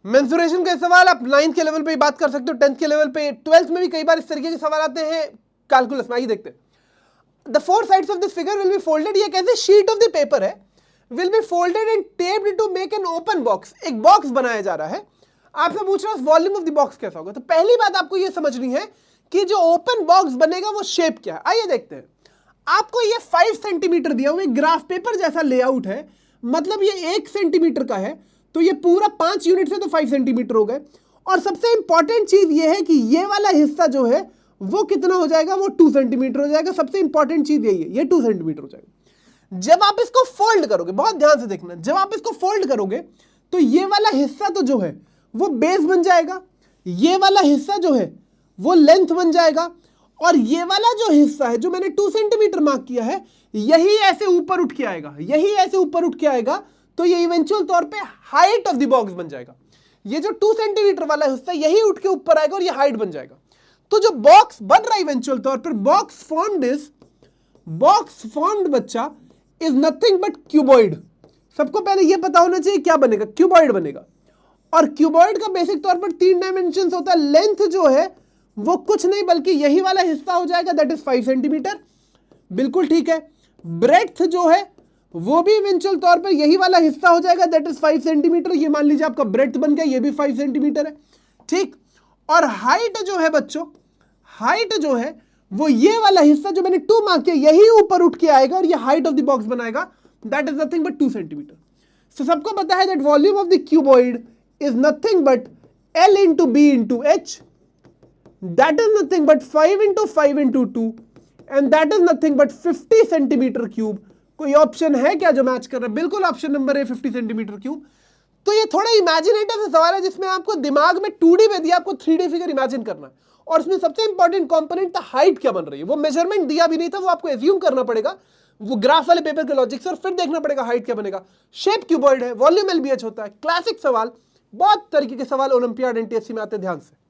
Mensuration के सवाल आप 9th के लेवल पे बात कर सकते हो, 10th के लेवल पे, 12th में भी कई बार इस तरीके के सवाल आते हैं कैलकुलस में। आइए देखते हैं। The four sides of this figure will be folded, ये कैसे शीट ऑफ द पेपर है, will be folded and taped to make an open box. एक बॉक्स बनाया जा रहा है, आपसे पूछ रहा है वॉल्यूम ऑफ द बॉक्स कैसा होगा। तो पहली बात आपको ये समझनी है कि जो ओपन बॉक्स बनेगा वो शेप क्या है। आइए देखते हैं। आपको ये 5 सेंटीमीटर दिया हुआ ग्राफ पेपर जैसा लेआउट है, मतलब ये 1 सेंटीमीटर का है, तो ये पूरा 5 यूनिट से तो 5 सेंटीमीटर हो गए। और सबसे इंपॉर्टेंट चीज ये है कि ये वाला हिस्सा जो है वो कितना हो जाएगा, वो 2 सेंटीमीटर हो जाएगा। सबसे इंपॉर्टेंट चीज यही है, ये 2 सेंटीमीटर हो जाएगा। जब आप इसको फोल्ड करोगे, बहुत ध्यान से देखना, जब आप इसको फोल्ड करोगे तो ये वाला हिस्सा तो जो है वो बेस बन जाएगा, ये वाला हिस्सा जो है वो लेंथ बन जाएगा, और ये वाला जो हिस्सा है जो मैंने 2 सेंटीमीटर मार्क किया है, यही ऐसे ऊपर उठ के आएगा, यही ऐसे ऊपर उठ के आएगा, तो ये इवेंचुअल तौर पे हाइट ऑफ द बॉक्स बन जाएगा। ये जो 2 सेंटीमीटर वाला हिस्सा यही उठ के ऊपर आएगा और ये हाइट बन जाएगा। तो जो बॉक्स बन रहा है इवेंचुअल तौर पर, बॉक्स फॉर्म्ड बच्चा इज नथिंग बट क्यूबॉइड। सबको पहले ये पता होना चाहिए क्या बनेगा, क्यूबॉइड बनेगा। और क्यूबॉइड का बेसिक तौर पर 3 डायमेंशन होता है। लेंथ जो है वो कुछ नहीं बल्कि यही वाला हिस्सा हो जाएगा, दैट इज 5 सेंटीमीटर, बिल्कुल ठीक है। ब्रेड्थ जो है वो भी इवेंचुअल तौर पर यही वाला हिस्सा हो जाएगा, दैट इज 5 सेंटीमीटर। ये मान लीजिए आपका ब्रेड्थ बन गया, ये भी 5 सेंटीमीटर है, ठीक। और हाइट जो है बच्चों, हाइट जो है वो ये वाला हिस्सा जो मैंने 2 मार्क किया, यही ऊपर उठ के आएगा और ये हाइट ऑफ द बॉक्स बनाएगा, that is nothing but 2 centimetre. So सबको पता है that volume of the cuboid is nothing but L into B into H, that is nothing but 5 into 5 into 2, and that is nothing but 50 centimetre cube. कोई option है क्या जो match कर रहा है? बिल्कुल ऑप्शन नंबर है 50 सेंटीमीटर क्यूब। तो ये थोड़ा इमेजिनेटिव सवाल है जिसमें आपको दिमाग में 2D में दिया, आपको 3D फिगर इमेजिन करना है, और उसमें सबसे इंपॉर्टेंट कंपोनेंट था हाइट क्या बन रही है। वो मेजरमेंट दिया भी नहीं था, वो आपको एज्यूम करना पड़ेगा वो ग्राफ वाले पेपर के लॉजिक से, और फिर देखना पड़ेगा हाइट क्या बनेगा। शेप क्यूबॉइड है, वॉल्यूम LBH होता है, क्लासिक सवाल, बहुत तरीके के सवाल ओलंपियाड NTSC में आते हैं, ध्यान से।